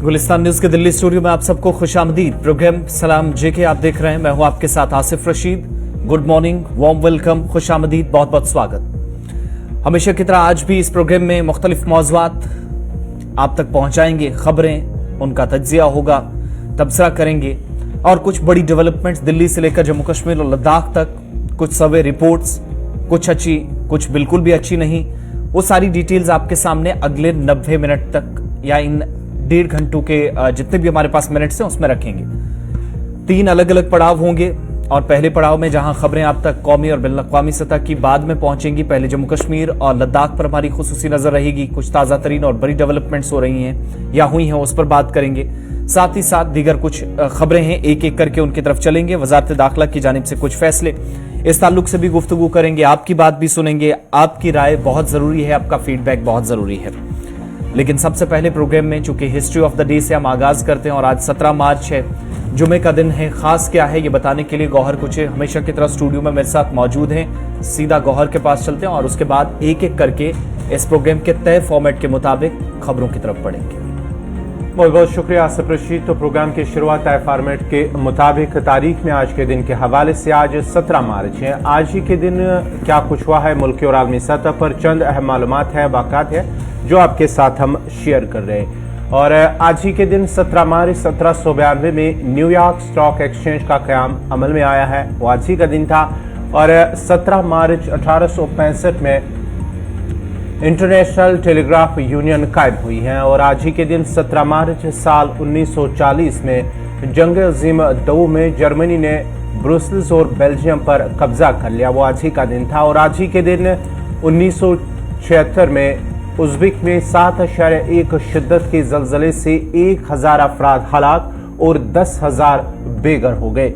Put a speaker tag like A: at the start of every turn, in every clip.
A: Gulistan news के Delhi studio में आप सबको खुशामदीद। प्रोग्राम सलाम जेके आप देख रहे हैं। मैं हूं आपके साथ Asif Rashid. Good morning, warm welcome, खुशामदीद, बहुत बहुत स्वागत। हमेशा की तरह आज भी इस प्रोग्राम में मुख्तलिफ मौज़ूआत आप तक पहुंचाएंगे, खबरें, उनका तज्जिया होगा, तबसरा करेंगे और कुछ बड़ी डेवलपमेंट्स दिल्ली से लेकर जम्मू कश्मीर और लद्दाख तक, कुछ सर्वे रिपोर्ट्स, कुछ अच्छी, कुछ बिल्कुल भी अच्छी नहीं, वो सारी डिटेल्स आपके सामने अगले 90 मिनट तक या इन 1.5 घंटों के जितने भी हमारे पास मिनट्स हैं उसमें रखेंगे। 3 अलग अलग पड़ाव होंगे और पहले पड़ाव में जहां खबरें आप तक कौमी और बैनुल-अक़वामी सतह की बाद में पहुंचेंगी, पहले जम्मू कश्मीर और लद्दाख पर हमारी खुसूसी नजर रहेगी। कुछ ताजा तरीन और बड़ी डेवलपमेंट्स हो रही हैं या हुई हैं, उस पर बात करेंगे। साथ ही साथ दीगर कुछ खबरें हैं, एक एक करके उनकी तरफ चलेंगे। वजारत दाखिला की जानिब से कुछ फैसले, इस ताल्लुक से भी गुफ्तगू करेंगे। आपकी बात भी सुनेंगे, आपकी राय बहुत जरूरी है, आपका फीडबैक बहुत जरूरी है। लेकिन सबसे पहले प्रोग्राम में चूंकि हिस्ट्री ऑफ द डे से हम आगाज करते हैं और आज 17 मार्च है, जुमे का दिन है। खास क्या है ये बताने के लिए गौहर कुचे हमेशा की तरह स्टूडियो में मेरे साथ मौजूद हैं। सीधा गौहर के पास चलते हैं और उसके बाद एक एक करके इस प्रोग्राम के तय फॉर्मेट के मुताबिक खबरों की तरफ बढ़ेंगे।
B: बहुत बहुत शुक्रिया आसिफ रशीद। तो प्रोग्राम की शुरुआत तय फॉर्मेट के मुताबिक तारीख में आज के दिन के हवाले से आज 17 मार्च है। आज ही के दिन क्या कुछ हुआ है मुल्की और आलमी सतह पर, चंद अहम मालूमात है, वाक़ात है जो आपके साथ हम शेयर कर रहे हैं। और आज ही के दिन 17 मार्च 1792 में न्यूयॉर्क स्टॉक एक्सचेंज का क़याम अमल में आया है, वो आज ही का दिन था। और 17 मार्च 1865 में इंटरनेशनल टेलीग्राफ यूनियन कायम हुई है। और आज ही के दिन 17 मार्च साल 1940 में जंग अजीम दो में जर्मनी ने ब्रुसेल्स और बेल्जियम पर कब्जा कर लिया, वो आज ही का दिन था। और आज ही के दिन 1976 में उज़्बेक में 7.1 शिद्दत के ज़लज़ले से 1000 अफराद हलाक और 10,000 बेघर हो गए।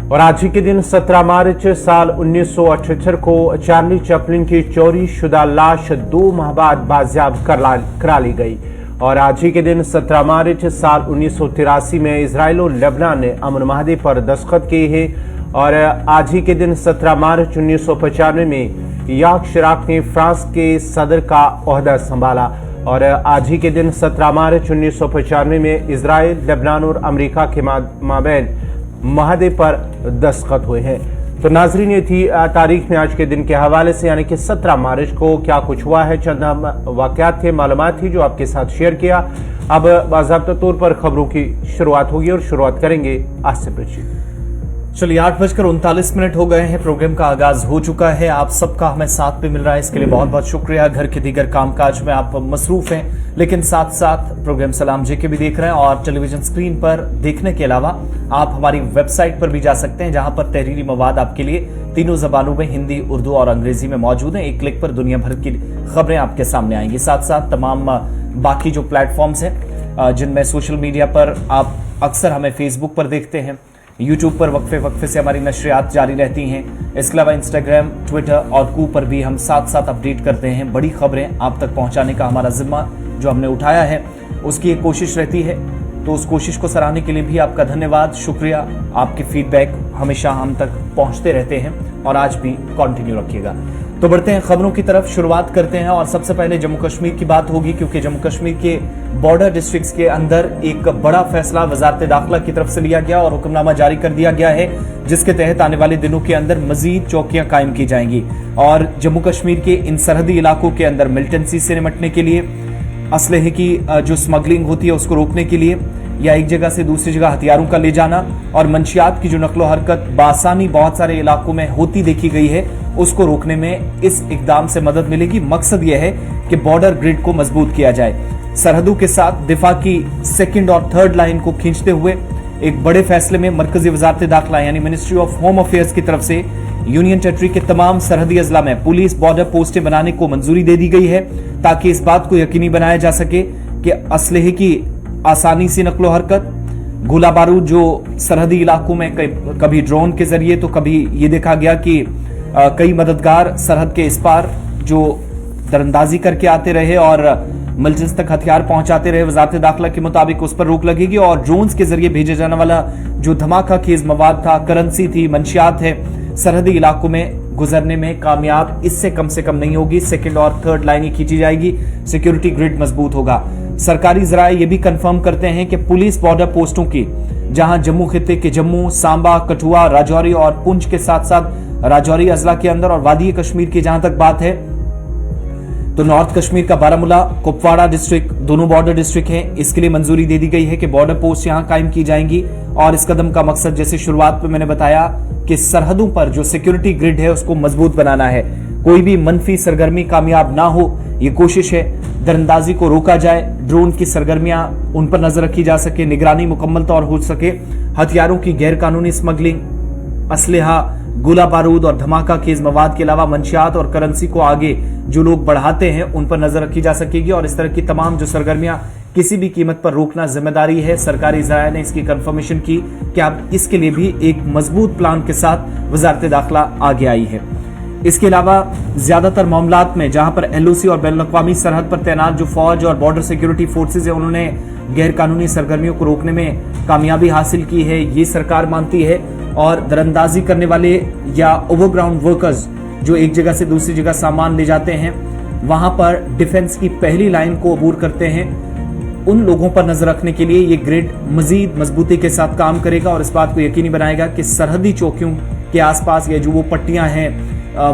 B: और आज ही के दिन 17 मार्च साल 1978 को चार्ली चैपलिन की चोरी शुदा लाश 2 माह बाद बाजियाब करा ली गई। और आज ही के दिन 17 मार्च साल 1983 में इजराइल और लेबनान ने अमन माहदे पर दस्तखत किए हैं। और आज ही के दिन 17 मार्च 1995 में याक शिराक ने फ्रांस के सदर का ओहदा संभाला। और आज ही के दिन 17 मार्च 1995 में इजराइल, लेबनान और अमेरिका के माबैन माहदे पर दस्तखत हुए हैं। तो नाजरीन, ये थी तारीख में आज के दिन के हवाले से, यानी कि 17 मार्च को क्या कुछ हुआ है। चंद वाकयात थे, मालूमात थी जो आपके साथ शेयर किया। अब बाज़ाब्ता तौर पर खबरों की शुरुआत होगी और शुरुआत करेंगे आसिफ रशीद।
A: चलिए, 8:39 हो गए हैं। प्रोग्राम का आगाज हो चुका है। आप सबका हमें साथ भी मिल रहा है, इसके लिए बहुत बहुत शुक्रिया। घर के दीगर कामकाज में आप मसरूफ हैं, लेकिन साथ साथ प्रोग्राम सलाम जेके भी देख रहे हैं। और टेलीविजन स्क्रीन पर देखने के अलावा आप हमारी वेबसाइट पर भी जा सकते हैं, जहां पर तहरीरी मवाद आपके लिए तीनों जबानों में, हिंदी, उर्दू और अंग्रेजी में मौजूद है। एक क्लिक पर दुनिया भर की खबरें आपके सामने आएंगी। साथ साथ तमाम बाकी जो प्लेटफॉर्म्स हैं जिनमें सोशल मीडिया पर आप अक्सर हमें फेसबुक पर देखते हैं, यूट्यूब पर वक्फे वक्फे से हमारी नशरियात जारी रहती हैं। इसके अलावा इंस्टाग्राम, ट्विटर और कू पर भी हम साथ साथ अपडेट करते हैं। बड़ी खबरें आप तक पहुंचाने का हमारा जिम्मा जो हमने उठाया है, उसकी एक कोशिश रहती है। तो उस कोशिश को सराहने के लिए भी आपका धन्यवाद, शुक्रिया। आपके फीडबैक हमेशा हम तक पहुंचते रहते हैं और आज भी कंटिन्यू रखिएगा। तो बढ़ते हैं खबरों की तरफ, शुरुआत करते हैं। और सबसे पहले जम्मू कश्मीर की बात होगी, क्योंकि जम्मू कश्मीर के बॉर्डर डिस्ट्रिक्ट्स के अंदर एक बड़ा फैसला वजारत दाखिला की तरफ से लिया गया और हुक्मनामा जारी कर दिया गया है, जिसके तहत आने वाले दिनों के अंदर मजीद चौकियां कायम की जाएंगी। और जम्मू कश्मीर के इन सरहदी इलाकों के अंदर मिलिटेंसी से निपटने के लिए, असलहे की जो स्मगलिंग होती है उसको रोकने के लिए, या एक जगह से दूसरी जगह हथियारों का ले जाना और मंशियात की जो नकलो हरकत बासानी बहुत सारे इलाकों में होती देखी गई है, उसको रोकने में इस इकदाम से मदद मिलेगी। मकसद यह है कि बॉर्डर ग्रिड को मजबूत किया जाए, सरहदों के साथ दिफा की 2nd और 3rd लाइन को खींचते हुए एक बड़े फैसले में मरकजी वजारत दाखिला यानी मिनिस्ट्री ऑफ होम अफेयर्स की तरफ से यूनियन टेरिटरी के तमाम सरहदी अजला में पुलिस बॉर्डर पोस्टें बनाने को मंजूरी दे दी गई है, ताकि इस बात को यकीनी बनाया जा सके कि असलहे की आसानी से नकलो हरकत, गोला बारूद जो सरहदी इलाकों में कभी ड्रोन के जरिए तो कभी ये देखा गया कि कई मददगार सरहद के इस पार जो दरअंदाजी करके आते रहे और मिलिटेंट्स तक हथियार पहुंचाते रहे। वजारत दाखिला के मुताबिक उस पर रोक लगेगी और ड्रोन्स के जरिए भेजे जाने वाला जो धमाका खेज मवाद था, करेंसी थी, मंशियात है, सरहदी इलाकों में गुजरने में कामयाब इससे कम से कम नहीं होगी। सेकंड और थर्ड लाइनें खींची जाएगी, सिक्योरिटी ग्रिड मजबूत होगा। सरकारी जराये ये भी कंफर्म करते हैं कि पुलिस बॉर्डर पोस्टों की, जहां जम्मू खित्ते के जम्मू, सांबा, कठुआ, राजौरी और पुंछ के साथ साथ राजौरी अजला के अंदर और वादी कश्मीर की जहां तक बात है तो नॉर्थ कश्मीर का बारामूला, कुपवाड़ा डिस्ट्रिक्ट दोनों बॉर्डर डिस्ट्रिक्ट हैं। इसके लिए मंजूरी दे दी गई है कि बॉर्डर पोस्ट यहां कायम की जाएंगी। और इस कदम का मकसद, जैसे शुरुआत में मैंने बताया, कि सरहदों पर जो सिक्योरिटी ग्रिड है उसको मजबूत बनाना है। कोई भी मनफी सरगर्मी कामयाब ना हो, ये कोशिश है। दरअंदाजी को रोका जाए, ड्रोन की सरगर्मियां उन पर नजर रखी जा सके, निगरानी मुकम्मल तौर हो सके, हथियारों की गैर कानूनी स्मगलिंग, असलहा, गोला बारूद और धमाका खेज मवाद के अलावा मंशियात और करेंसी को आगे जो लोग बढ़ाते हैं उन पर नजर रखी जा सकेगी। और इस तरह की तमाम जो सरगर्मियां किसी भी कीमत पर रोकना जिम्मेदारी है। सरकारी ज़राए ने इसकी कंफर्मेशन की कि अब इसके लिए भी एक मजबूत प्लान के साथ वजारत दाखिला आगे आई है। इसके अलावा ज्यादातर मामलात में जहां पर एलओसी और बैनुल-अक़वामी सरहद पर तैनात जो फौज और बॉर्डर सिक्योरिटी फोर्सेज है, उन्होंने गैर कानूनी सरगर्मियों को रोकने में कामयाबी हासिल की है, ये सरकार मानती है। और दरअंदाजी करने वाले या ओवरग्राउंड वर्कर्स जो एक जगह से दूसरी जगह सामान ले जाते हैं, वहां पर डिफेंस की पहली लाइन को अबूर करते हैं, उन लोगों पर नजर रखने के लिए ये ग्रिड मजीद मजबूती के साथ काम करेगा और इस बात को यकीनी बनाएगा कि सरहदी चौकियों के आसपास या जो वो पट्टियां हैं,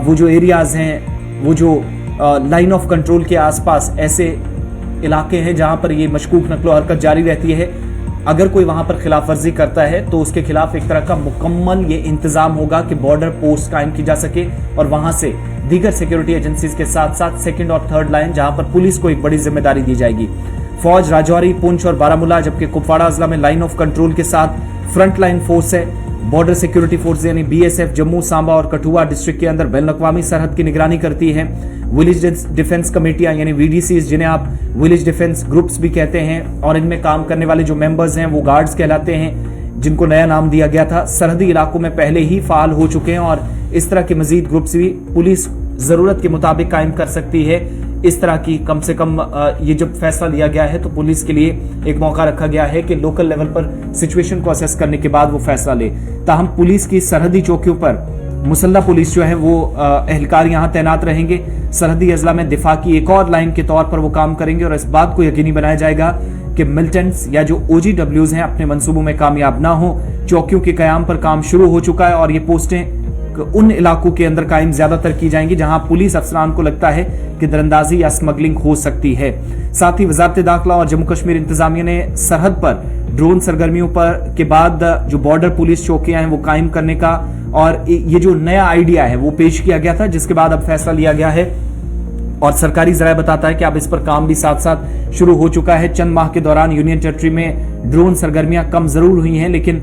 A: वो जो एरियाज हैं, वो जो लाइन ऑफ कंट्रोल के आसपास ऐसे इलाके हैं जहां पर ये मशकूक नकलो हरकत जारी रहती है, अगर कोई वहां पर खिलाफ वर्जी करता है तो उसके खिलाफ एक तरह का मुकम्मल ये इंतजाम होगा कि बॉर्डर पोस्ट कायम की जा सके और वहां से दीगर सिक्योरिटी एजेंसीज के साथ साथ सेकंड और थर्ड लाइन, जहां पर पुलिस को एक बड़ी जिम्मेदारी दी जाएगी। फौज राजौरी, पुंछ और बारामूला, जबकि कुपवाड़ा अजला में लाइन ऑफ कंट्रोल के साथ फ्रंट लाइन फोर्स है। बॉर्डर सिक्योरिटी फोर्स यानी बीएसएफ जम्मू, सांबा और कठुआ डिस्ट्रिक्ट के अंदर बैनुल-अक़वामी सरहद की निगरानी करती है। विलेज डिफेंस कमेटियां यानी वीडीसीज, जिन्हें आप विलेज डिफेंस ग्रुप्स भी कहते हैं, और इनमें काम करने वाले जो मेंबर्स हैं वो गार्ड्स कहलाते हैं, जिनको नया नाम दिया गया था, सरहदी इलाकों में पहले ही फाल हो चुके हैं। और इस तरह के मजीद ग्रुप्स भी पुलिस जरूरत के मुताबिक कायम कर सकती है। इस तरह की कम से कम ये जब फैसला लिया गया है तो पुलिस के लिए एक मौका रखा गया है कि लोकल लेवल पर सिचुएशन को असेस करने के बाद वो फैसला ले। ताहम पुलिस की सरहदी चौकियों पर मुसल्लह पुलिस जो है वो एहलकार यहां तैनात रहेंगे। सरहदी अजला में दिफा की एक और लाइन के तौर पर वो काम करेंगे और इस बात को यकीनी बनाया जाएगा कि मिलिटेंट्स या जो ओजीडब्ल्यूज हैं अपने मंसूबों में कामयाब ना हो। चौकियों के कयाम पर काम शुरू हो चुका है और ये पोस्टें उन इलाकों के अंदर कायम ज्यादातर की जाएंगी जहां पुलिस अफसरान को लगता है कि दरअंदाजी या स्मगलिंग हो सकती है। साथ ही वजारत दाखिला और जम्मू कश्मीर इंतजामिया ने सरहद पर ड्रोन सरगर्मियों पर के बाद जो बॉर्डर पुलिस चौकियां हैं वो कायम करने का और ये जो नया आइडिया है वो पेश किया गया था, जिसके बाद अब फैसला लिया गया है। और सरकारी जराया बताता है कि अब इस पर काम भी साथ साथ शुरू हो चुका है। चंद माह के दौरान यूनियन टेरिटरी में ड्रोन सरगर्मियां कम जरूर हुई हैं, लेकिन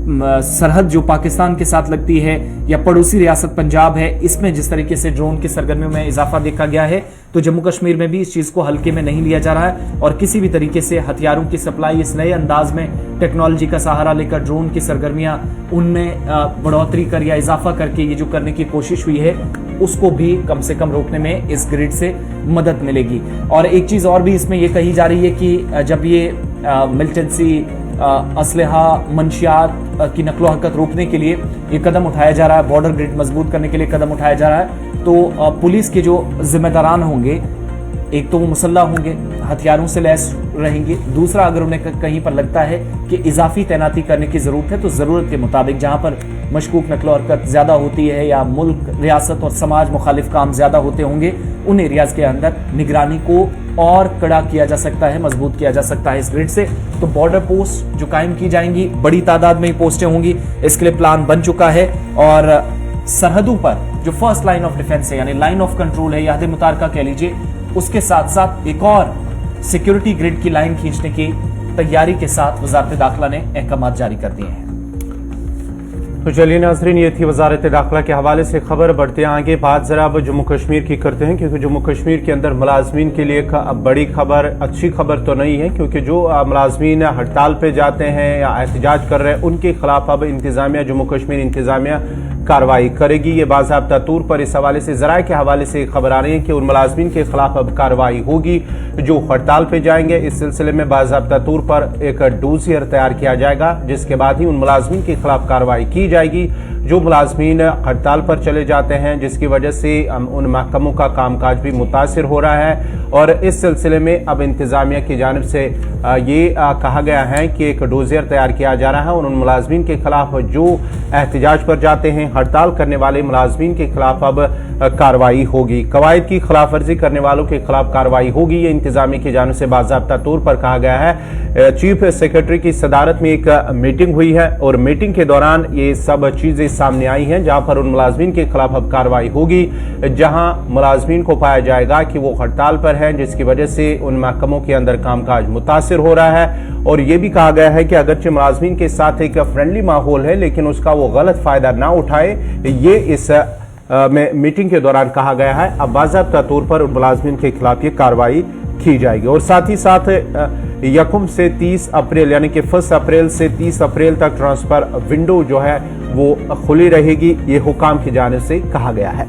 A: सरहद जो पाकिस्तान के साथ लगती है या पड़ोसी रियासत पंजाब है, इसमें जिस तरीके से ड्रोन की सरगर्मियों में इजाफा देखा गया है, तो जम्मू कश्मीर में भी इस चीज को हल्के में नहीं लिया जा रहा है और किसी भी तरीके से हथियारों की सप्लाई इस नए अंदाज में टेक्नोलॉजी का सहारा लेकर ड्रोन की सरगर्मियां उनमें बढ़ोतरी कर या इजाफा करके ये जो करने की कोशिश हुई है उसको भी कम से कम रोकने में इस ग्रिड से मदद मिलेगी। और एक चीज और भी इसमें यह कही जा रही है कि जब ये मिलिटेंसी, असलहा, मंशियात की नकलो हरकत रोकने के लिए ये कदम उठाया जा रहा है, बॉर्डर ग्रिड मजबूत करने के लिए कदम उठाया जा रहा है, तो पुलिस के जो जिम्मेदारान होंगे, एक तो वो मुसल्लह होंगे, हथियारों से लैस रहेंगे, दूसरा अगर उन्हें कहीं पर लगता है कि इजाफी तैनाती करने की जरूरत है तो जरूरत के मुताबिक जहां पर मशकूक नकलो हरकत ज्यादा होती है या मुल्क, रियासत और समाज मुखालिफ काम ज्यादा होते होंगे, उन एरियाज के अंदर निगरानी को और कड़ा किया जा सकता है, मजबूत किया जा सकता है इस ग्रिड से। तो बॉर्डर पोस्ट जो कायम की जाएंगी, बड़ी तादाद में ही पोस्टें होंगी, इसके लिए प्लान बन चुका है। और सरहदों पर जो फर्स्ट लाइन ऑफ डिफेंस है यानी लाइन ऑफ कंट्रोल है या हद मुतारका कह लीजिए, उसके साथ साथ एक और सिक्योरिटी ग्रिड की लाइन खींचने की तैयारी के साथ वजारत दाखिला ने अहकाम जारी कर दिए हैं।
B: तो चलिए नाजरीन, ये थी वजारत दाखिला के हवाले से खबर। बढ़ते हैं आगे, बात जरा अब जम्मू कश्मीर की करते हैं, क्योंकि जम्मू कश्मीर के अंदर मुलाजमीन के लिए बड़ी खबर, अच्छी खबर तो नहीं है, क्योंकि जो मुलाजमीन हड़ताल पे जाते हैं या एहतजाज कर रहे हैं उनके खिलाफ अब इंतजामिया, जम्मू कश्मीर इंतजामिया कार्रवाई करेगी। ये बाज़ाब्ता तौर पर इस हवाले से ज़राए के हवाले से खबर आ रही है कि उन मुलाजमीन के खिलाफ अब कार्रवाई होगी जो हड़ताल पे जाएंगे। इस सिलसिले में बाज़ाब्ता तौर पर एक डोजियर तैयार किया जाएगा, जिसके बाद ही उन मुलाजमीन के खिलाफ कार्रवाई की जाएगी जो मुलाजमीन हड़ताल पर चले जाते हैं, जिसकी वजह से उन महकमों का कामकाज भी मुतासिर हो रहा है। और इस सिलसिले में अब इंतजामिया की जानिब से ये कहा गया है कि एक डोजियर तैयार किया जा रहा है और उन मुलाजमीन के खिलाफ जो एहतजाज पर जाते हैं, हड़ताल करने वाले मुलाजमीन के खिलाफ अब कार्रवाई होगी। कवायद की खिलाफ वर्जी करने वालों के खिलाफ कार्रवाई होगी, ये इंतजामिया की जानिब से बाज़ाब्ता तौर पर कहा गया है। चीफ सेक्रेटरी की सदारत में एक मीटिंग हुई है और मीटिंग के दौरान ये सब चीजें सामने आई हैं, जहां पर उन मुलाजमीन के खिलाफ अब कार्रवाई होगी, जहां मुलाजमीन को पाया जाएगा कि वो हड़ताल पर हैं, जिसकी वजह से उन महकमों के अंदर कामकाज मुतासिर हो रहा है। और यह भी कहा गया है कि अगरचे मुलाजमीन के साथ एक फ्रेंडली माहौल है, लेकिन उसका वो गलत फायदा ना उठाए, ये इस मीटिंग के दौरान कहा गया है। अब बाज़ाब्ता तौर पर उन मुलाजमीन के खिलाफ ये कार्रवाई की जाएगी। और साथ ही साथ यकम से 30 अप्रैल यानी कि 1 अप्रैल से 30 अप्रैल तक ट्रांसफर विंडो जो है वो खुली रहेगी, ये हुकाम की जानिब से कहा गया है।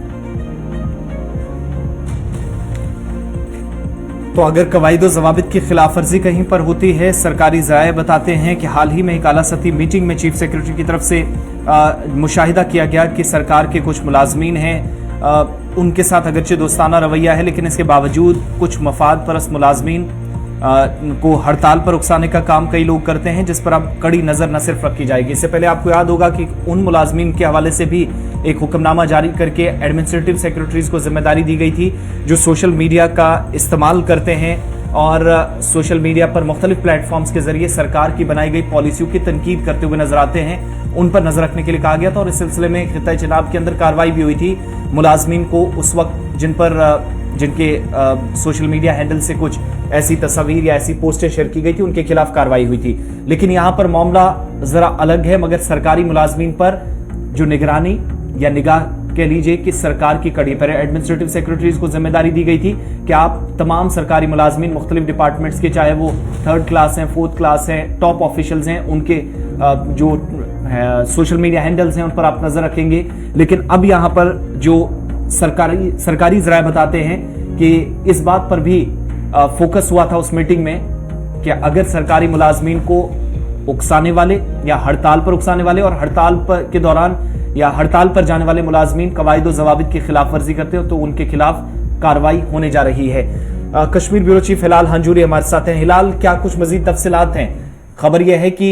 A: तो अगर कवायद व ज़वाबित की खिलाफ वर्जी कहीं पर होती है, सरकारी ज़राए बताते हैं कि हाल ही में एक आला सतही मीटिंग में चीफ सेक्रेटरी की तरफ से मुशाहिदा किया गया कि सरकार के कुछ मुलाजमीन हैं, उनके साथ अगरचे दोस्ताना रवैया है, लेकिन इसके बावजूद कुछ मफाद परस्त मुलाजमीन को हड़ताल पर उकसाने का काम कई लोग करते हैं, जिस पर अब कड़ी नजर न सिर्फ रखी जाएगी। इससे पहले आपको याद होगा कि उन मुलाजमीन के हवाले से भी एक हुक्मनामा जारी करके एडमिनिस्ट्रेटिव सेक्रेटरीज को जिम्मेदारी दी गई थी, जो सोशल मीडिया का इस्तेमाल करते हैं और सोशल मीडिया पर मुख्तलिफ प्लेटफॉर्म्स के जरिए सरकार की बनाई गई पॉलिसियों की तनकीद करते हुए नजर आते हैं, उन पर नजर रखने के लिए कहा गया था। और इस सिलसिले में खित्ता चनाब के अंदर कार्रवाई भी हुई थी। मुलाजमीन को उस वक्त जिनके सोशल मीडिया हैंडल से कुछ ऐसी तस्वीर या ऐसी पोस्टें शेयर की गई थी, उनके खिलाफ कार्रवाई हुई थी। लेकिन यहां पर मामला जरा अलग है, मगर सरकारी मुलाजमीन पर जो निगरानी या निगाह कह लीजिए कि सरकार की कड़ी पर एडमिनिस्ट्रेटिव सेक्रेटरीज को जिम्मेदारी दी गई थी कि आप तमाम सरकारी मुलाजमीन मुख्तलिफ डिपार्टमेंट्स के, चाहे वो 3rd क्लास हैं, 4th क्लास हैं, टॉप ऑफिशियल्स हैं, उनके जो सोशल मीडिया हैंडल्स हैं उन पर आप नजर रखेंगे। लेकिन अब यहां पर जो सरकारी ज़राए बताते हैं कि इस बात पर भी फोकस हुआ था उस मीटिंग में कि अगर सरकारी मुलाजमीन को उकसाने वाले या हड़ताल पर उकसाने वाले और हड़ताल पर के दौरान या हड़ताल पर जाने वाले मुलाजमीन कवायद व ज़वाबित की खिलाफ वर्जी करते हो तो उनके खिलाफ कार्रवाई होने जा रही है। कश्मीर ब्यूरो चीफ हिलाल हंजूरी हमारे साथ हैं। हिलाल, क्या कुछ मजीद तफसीलात हैं? खबर यह है कि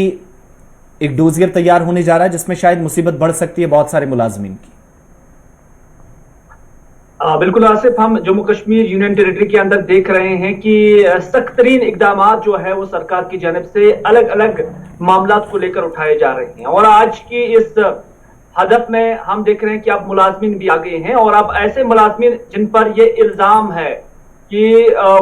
A: एक डोजियर तैयार होने जा रहा है जिसमें शायद मुसीबत बढ़ सकती है बहुत सारे मुलाजमीन की।
C: बिल्कुल आसिफ, हम जम्मू कश्मीर यूनियन टेरिटरी के अंदर देख रहे हैं कि सख्त तरीन इकदाम जो है वो सरकार की जानिब से अलग अलग मामला को लेकर उठाए जा रहे हैं। और आज की इस हदफ में हम देख रहे हैं कि अब मुलाजमीन भी आ गए हैं और अब ऐसे मुलाजमीन जिन पर ये इल्जाम है कि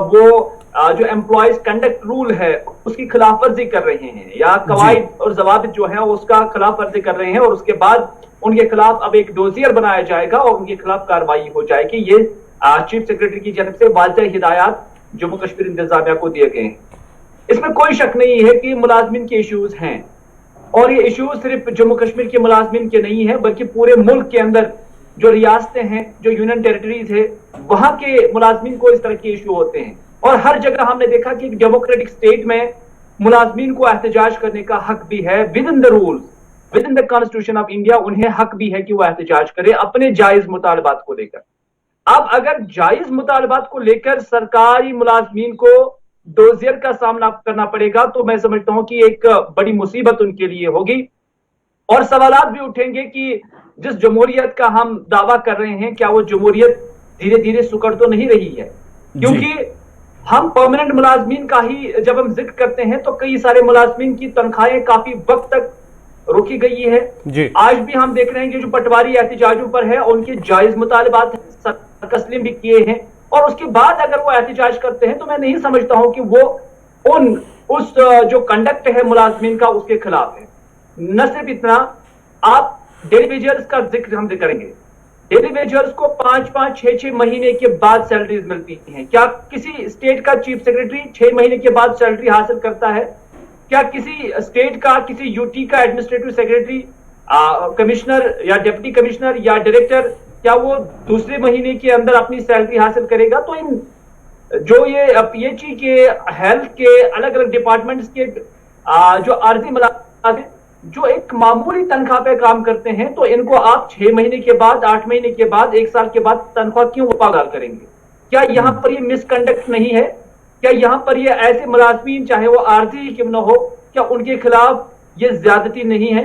C: वो जो एम्प्लॉयज कंडक्ट रूल है उसकी खिलाफ वर्जी कर रहे हैं या कवायद और ज़वाबित जो है उसका खिलाफ वर्जी कर रहे हैं, और उसके बाद उनके खिलाफ अब एक डोजियर बनाया जाएगा और उनके खिलाफ कार्रवाई हो जाएगी। ये चीफ सेक्रेटरी की जानब से वाज़ेह हिदायत जम्मू कश्मीर इंतजामिया को दिए गए हैं। इसमें कोई शक नहीं है कि मुलाजमीन के इश्यूज हैं, और ये इश्यूज सिर्फ जम्मू कश्मीर के मुलाजमीन के नहीं है बल्कि पूरे मुल्क के अंदर जो रियासतें हैं, जो यूनियन टेरिटरीज है, वहां के मुलाजमीन को इस तरह के इशू होते हैं। और हर जगह हमने देखा कि डेमोक्रेटिक स्टेट में मुलाजमीन को एहतजाज करने का हक भी है with in the rules, with in the constitution of India. उन्हें हक भी है कि वो एहतजाज करे अपने जायज मुतालबात को लेकर। अब अगर जायज मुतालबात को लेकर सरकारी मुलाजमीन को डोजियर का सामना करना पड़ेगा तो मैं समझता हूं कि एक बड़ी मुसीबत उनके लिए होगी, और सवालात भी उठेंगे कि जिस जमहूरियत का हम दावा कर रहे हैं, क्या वो जमहूरियत धीरे धीरे सुकड़ तो नहीं रही है? क्योंकि हम परमानेंट मुलाजमीन का ही जब हम जिक्र करते हैं तो कई सारे मुलाजमीन की तनख्वाहें काफी वक्त तक रोकी गई है। आज भी हम देख रहे हैं कि जो पटवारी एहतजाजों पर है उनके जायज मुतालबात तस्लीम भी किए हैं, और उसके बाद अगर वो एहतजाज करते हैं तो मैं नहीं समझता हूं कि वो उस जो कंडक्ट है मुलाजमीन का उसके खिलाफ है। न सिर्फ इतना, आप डेली वेजर्स का जिक्र हम करेंगे। डेली वेजर्स को 5-5, 6-6 महीने के बाद सैलरीज मिलती हैं। क्या किसी स्टेट का चीफ सेक्रेटरी 6 महीने के बाद सैलरी हासिल करता है? क्या किसी स्टेट का, किसी यूटी का एडमिनिस्ट्रेटिव सेक्रेटरी कमिश्नर या डिप्टी कमिश्नर या डायरेक्टर, क्या वो दूसरे महीने के अंदर अपनी सैलरी हासिल करेगा? तो इन जो ये पीएचई के, हेल्थ के, अलग अलग डिपार्टमेंट्स के जो आर्जी मुलाजिम जो एक मामूली तनख्वाह पे काम करते हैं, तो इनको आप 6 महीने के बाद, 8 महीने के बाद, 1 साल के बाद तनख्वाह क्यों वापस करेंगे? क्या यहाँ पर ये मिसकंडक्ट नहीं है? क्या यहाँ पर ये ऐसे मुलाजमीन, चाहे वो आर्जी क्यों न हो, क्या उनके खिलाफ ये ज्यादती नहीं है?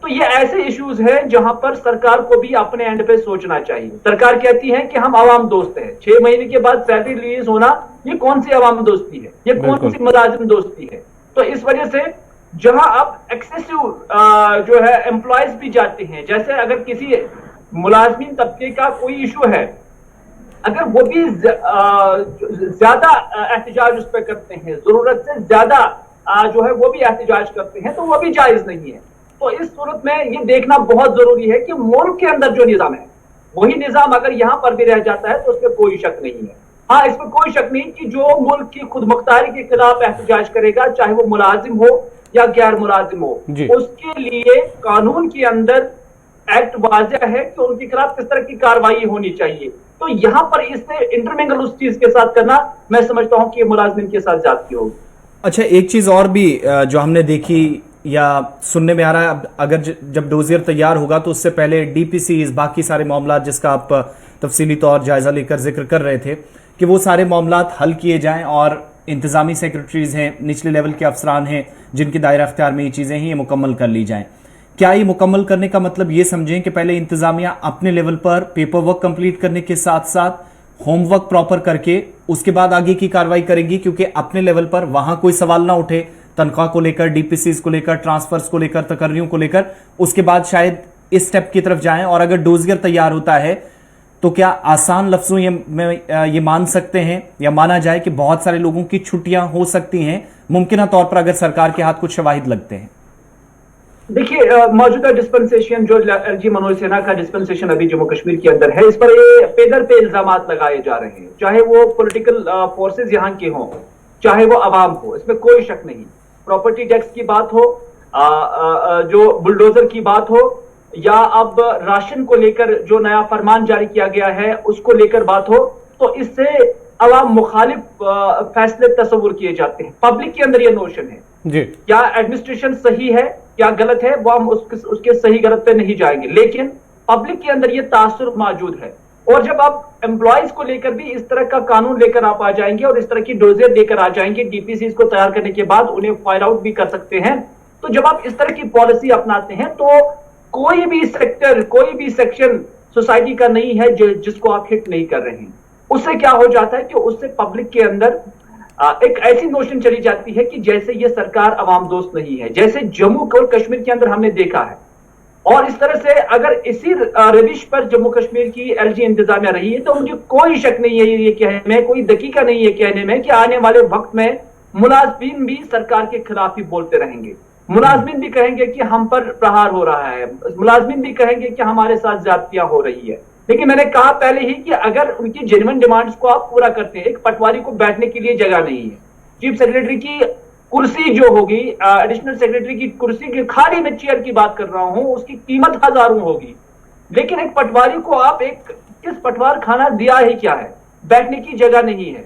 C: तो ये ऐसे इश्यूज हैं जहां पर सरकार को भी अपने एंड पे सोचना चाहिए। सरकार कहती है कि हम आवाम दोस्त हैं, 6 महीने के बाद सैलरी रिलीज होना, ये कौन सी आवाम दोस्ती है? ये कौन सी मुलाजिम दोस्ती है? तो इस वजह से जहां अब एक्सेसिव जो है एम्प्लॉयज भी जाते हैं, जैसे अगर किसी मुलाजमीन तबके का कोई इशू है, अगर वो भी ज्यादा एहतजाज उस पर करते हैं, जरूरत से ज्यादा जो है वो भी एहतजाज करते हैं, तो वो भी जायज नहीं है। तो इस सूरत में ये देखना बहुत जरूरी है कि मुल्क के अंदर जो निजाम है, वही निजाम अगर यहां पर भी रह जाता है तो उसमें कोई शक नहीं है। हाँ, इसमें कोई शक नहीं कि जो मुल्क की खुद मुख्तारी के खिलाफ एहतजाज करेगा, चाहे वो मुलाजिम हो या गैर मुलाजिम हो, उसके लिए कानून के अंदर एक्ट वाज़ेह है कि उनके खिलाफ किस तरह की कार्रवाई होनी चाहिए। तो यहाँ पर इससे इंटरमिंगल उस चीज के साथ करना, मैं समझता हूँ कि मुलाजिम के साथ ज्यादती होगी।
A: अच्छा, एक चीज और भी जो हमने देखी या सुनने में आ रहा है, अगर जब डोजियर तैयार होगा तो उससे पहले डीपीसी, बाकी सारे मामला जिसका आप तफसीली तौर जायजा लेकर जिक्र कर रहे थे, कि वो सारे मामला हल किए जाएं और इंतजामी सेक्रेटरीज हैं, निचले लेवल के अफसरान हैं जिनकी दायरा अख्तियार में ये चीजें हैं, ये मुकम्मल कर ली जाएं। क्या ये मुकम्मल करने का मतलब ये समझें कि पहले इंतजामिया अपने लेवल पर पेपर वर्क कंप्लीट करने के साथ साथ होमवर्क प्रॉपर करके उसके बाद आगे की कार्रवाई करेगी, क्योंकि अपने लेवल पर वहां कोई सवाल ना उठे तनख्वाह को लेकर, डीपीसीज को लेकर, ट्रांसफर्स को लेकर, तकर्रियों को लेकर, उसके बाद शायद इस स्टेप की तरफ जाएं। और अगर डोजियर तैयार होता है तो क्या आसान लफ्जों में ये मान सकते हैं या माना जाए कि बहुत सारे लोगों की छुट्टियां हो सकती हैं मुमकिन तौर पर, अगर सरकार के हाथ कुछ शवाहिद लगते हैं?
C: देखिए, मौजूदा डिस्पेंसेशन जो एलजी मनोज सिन्हा का डिस्पेंसेशन अभी जम्मू कश्मीर के अंदर है, इस पर ये पेदर पे इल्जाम लगाए जा रहे हैं, चाहे वो पॉलिटिकल फोर्सेस यहाँ के हों, चाहे वो अवाम हो, इसमें कोई शक नहीं। प्रॉपर्टी टैक्स की बात हो, जो बुलडोजर की बात हो, या अब राशन को लेकर जो नया फरमान जारी किया गया है उसको लेकर बात हो, तो इससे अवाम मुखालिफ फैसले तस्वुर किए जाते हैं। पब्लिक के अंदर ये नोशन है जी, क्या एडमिनिस्ट्रेशन सही है क्या गलत है, वो हम उसके सही गलत पे नहीं जाएंगे, लेकिन पब्लिक के अंदर ये तासुर मौजूद है। और जब आप एम्प्लॉयज को लेकर भी इस तरह का कानून लेकर आप आ जाएंगे और इस तरह की डोजियर लेकर आ जाएंगे, डीपीसी को तैयार करने के बाद उन्हें फाइल आउट भी कर सकते हैं, तो जब आप इस तरह की पॉलिसी अपनाते हैं तो कोई भी सेक्टर, कोई भी सेक्शन सोसाइटी का नहीं है जिसको आप हिट नहीं कर रहे हैं। उससे क्या हो जाता है कि उससे पब्लिक के अंदर एक ऐसी नोशन चली जाती है कि जैसे ये सरकार अवाम दोस्त नहीं है, जैसे जम्मू और कश्मीर के अंदर हमने देखा है। और इस तरह से अगर इसी रविश पर जम्मू कश्मीर की एलजी इंतजामिया रही है, तो मुझे कोई शक नहीं है ये कहने में, कोई दकीका नहीं है कहने में कि आने वाले वक्त में मुलाजमीन भी सरकार के खिलाफ ही बोलते रहेंगे। मुलाजमीन भी कहेंगे कि हम पर प्रहार हो रहा है, मुलाजमीन भी कहेंगे कि हमारे साथ ज्यादतियां हो रही है। लेकिन मैंने कहा पहले ही कि अगर उनकी जेन्युइन डिमांड्स को आप पूरा करते हैं, एक पटवारी को बैठने के लिए जगह नहीं है, चीफ सेक्रेटरी की कुर्सी जो होगी, एडिशनल सेक्रेटरी की कुर्सी की, खाली मैं चेयर की बात कर रहा हूं, उसकी कीमत हजारों होगी, लेकिन एक पटवारी को आप किस पटवार खाना दिया ही क्या है, बैठने की जगह नहीं है,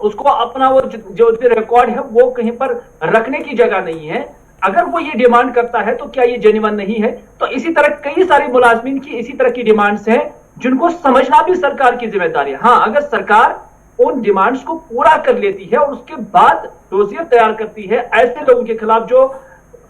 C: उसको अपना वो जो रिकॉर्ड है वो कहीं पर रखने की जगह नहीं है। अगर वो ये डिमांड करता है तो क्या ये जेन्युइन नहीं है? तो इसी तरह कई सारी मुलाजमीन की इसी तरह की डिमांड्स हैं जिनको समझना भी सरकार की जिम्मेदारी है। हाँ, अगर सरकार उन डिमांड्स को पूरा कर लेती है और उसके बाद डोजियर तैयार करती है ऐसे लोगों के खिलाफ जो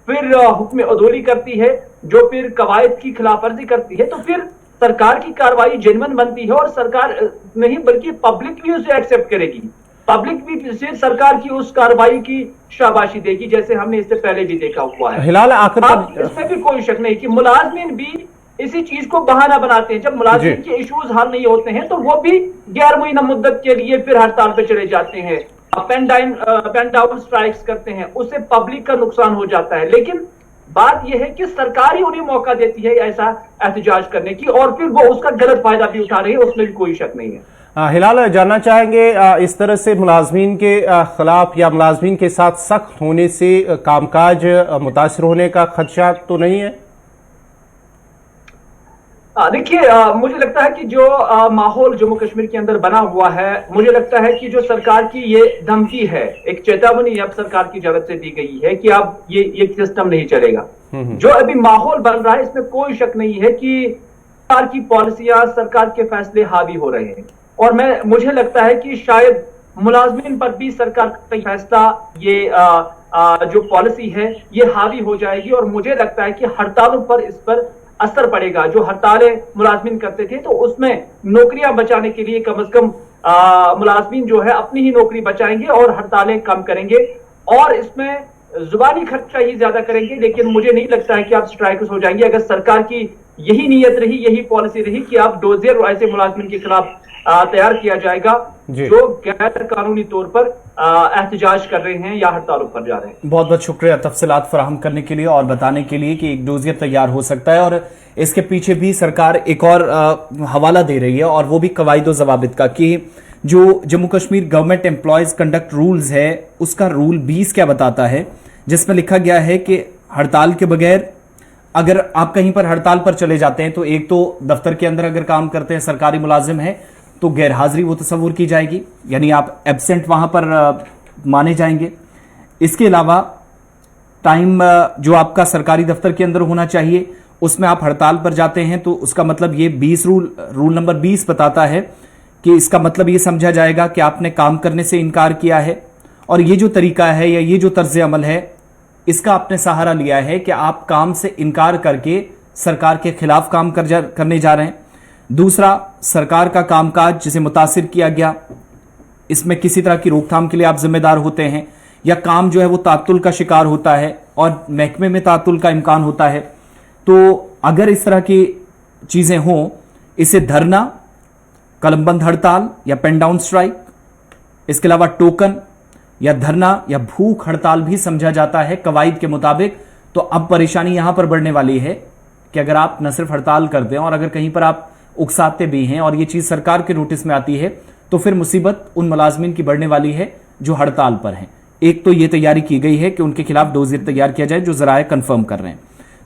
C: फिर हुक्म अदोली करती है, जो फिर कवायद की खिलाफवर्जी करती है, तो फिर सरकार की कार्रवाई जेन्युइन बनती है और सरकार नहीं बल्कि पब्लिक भी उसे एक्सेप्ट करेगी, पब्लिक भी सिर्फ सरकार की उस कार्रवाई की शाबाशी देगी, जैसे हमने इससे पहले भी देखा हुआ है।
B: हिलाल, आखिर
C: इसमें भी कोई शक नहीं कि मुलाजमीन भी इसी चीज को बहाना बनाते हैं। जब मुलाजिम के इश्यूज हल नहीं होते हैं तो वो भी 11 महीना मुद्दत के लिए फिर हड़ताल पे चले जाते हैं, पेन डाउन स्ट्राइक्स करते हैं, उससे पब्लिक का नुकसान हो जाता है। लेकिन बात यह है कि सरकार ही उन्हें मौका देती है ऐसा एहतजाज करने की, और फिर वो उसका गलत फायदा भी उठा रही है, उसमें भी कोई शक नहीं है।
B: हिलाल, जानना चाहेंगे इस तरह से मुलाजमीन के खिलाफ या मुलाजमीन के साथ सख्त होने से कामकाज मुतासर होने का खदशा तो नहीं है?
C: देखिए, मुझे लगता है कि जो माहौल जम्मू कश्मीर के अंदर बना हुआ है, मुझे लगता है कि जो सरकार की ये धमकी है, एक चेतावनी अब सरकार की जानब से दी गई है कि अब ये सिस्टम नहीं चलेगा। जो अभी माहौल बन रहा है, इसमें कोई शक नहीं है कि सरकार की पॉलिसियां, सरकार के फैसले हावी हो रहे हैं। और मुझे लगता है कि शायद मुलाजमीन पर भी सरकार का फैसला, ये जो पॉलिसी है, ये हावी हो जाएगी। और मुझे लगता है कि हड़तालों पर इस पर असर पड़ेगा। जो हड़तालें मुलाजमीन करते थे, तो उसमें नौकरियां बचाने के लिए कम से कम मुलाजमीन जो है अपनी ही नौकरी बचाएंगे और हड़तालें कम करेंगे, और इसमें जुबानी खर्चा ही ज्यादा करेंगे। लेकिन मुझे नहीं लगता है कि आप स्ट्राइकर्स हो जाएंगे अगर सरकार की यही नीयत रही, यही पॉलिसी रही कि आप डोजियर और ऐसे मुलाजमीन के खिलाफ तैयार किया जाएगा जो गैर कानूनी तौर पर एहतजाज कर रहे हैं या हड़तालों पर जा रहे हैं।
A: बहुत बहुत शुक्रिया तफसीलात फराहम करने के लिए और बताने के लिए कि एक डोजियर तैयार हो सकता है। और इसके पीछे भी सरकार एक और हवाला दे रही है, और वो भी कवायद जवाबित का, कि जो Jammu Kashmir government employees conduct rules है, उसका रूल 20 क्या बताता है, जिसमें लिखा गया है कि हड़ताल के बगैर अगर आप कहीं पर हड़ताल पर चले जाते हैं, तो एक तो दफ्तर के अंदर अगर काम करते हैं, सरकारी मुलाजिम है, तो गैर हाजिरी वो तस्वुर की जाएगी, यानी आप एब्सेंट वहां पर माने जाएंगे। इसके अलावा टाइम जो आपका सरकारी दफ्तर के अंदर होना चाहिए, उसमें आप हड़ताल पर जाते हैं, तो उसका मतलब ये 20 रूल नंबर 20 बताता है कि इसका मतलब ये समझा जाएगा कि आपने काम करने से इनकार किया है, और ये जो तरीका है या ये जो तर्ज अमल है, इसका आपने सहारा लिया है कि आप काम से इनकार करके सरकार के खिलाफ काम करने जा रहे हैं। दूसरा, सरकार का कामकाज जिसे मुतासिर किया गया, इसमें किसी तरह की रोकथाम के लिए आप जिम्मेदार होते हैं, या काम जो है वो तातुल का शिकार होता है और महकमे में तातुल का इम्कान होता है, तो अगर इस तरह की चीजें हों, इसे धरना, कलमबंद हड़ताल या पेन डाउन स्ट्राइक, इसके अलावा टोकन या धरना या भूख हड़ताल भी समझा जाता है कवायद के मुताबिक। तो अब परेशानी यहां पर बढ़ने वाली है कि अगर आप न सिर्फ हड़ताल करते हैं और अगर कहीं पर आप उकसाते भी हैं और ये चीज सरकार के नोटिस में आती है, तो फिर मुसीबत उन मुलाजमीन की बढ़ने वाली है जो हड़ताल पर हैं। एक तो ये तैयारी की गई है कि उनके खिलाफ डोजियर तैयार किया जाए, जो जराए कंफर्म कर रहे हैं।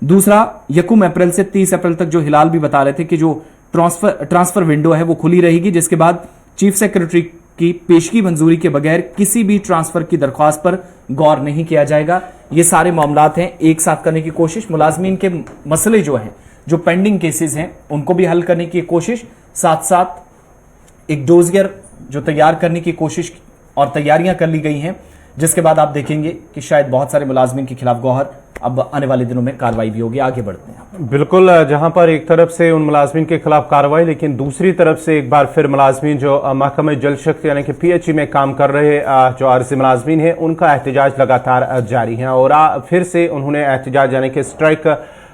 A: दूसरा, 1 अप्रैल से 30 अप्रैल तक जो हिलाल भी बता रहे थे कि जो ट्रांसफर विंडो है वो खुली रहेगी, जिसके बाद चीफ सेक्रेटरी की पेशगी मंजूरी के बगैर किसी भी ट्रांसफर की दरख्वास्त पर गौर नहीं किया जाएगा। ये सारे मामलात हैं एक साथ करने की कोशिश, मुलाजमीन के मसले जो हैं, जो पेंडिंग केसेस हैं, उनको भी हल करने की कोशिश, साथ साथ एक डोजियर जो तैयार करने की कोशिश और तैयारियां कर ली गई हैं, जिसके बाद आप देखेंगे कि शायद बहुत सारे मुलाजमीन के खिलाफ गौहर अब आने वाले दिनों में कार्रवाई भी होगी। आगे बढ़ते हैं।
B: बिल्कुल, जहां पर एक तरफ से उन मुलाजमीन के खिलाफ कार्रवाई, लेकिन दूसरी तरफ से एक बार फिर मुलाजमीन जो महकमा जल शक्ति यानी कि PHE में काम कर रहे जो आरजी मुलाजमीन हैं, उनका एहतजाज लगातार जारी है और फिर से उन्होंने एहतजाज यानी कि स्ट्राइक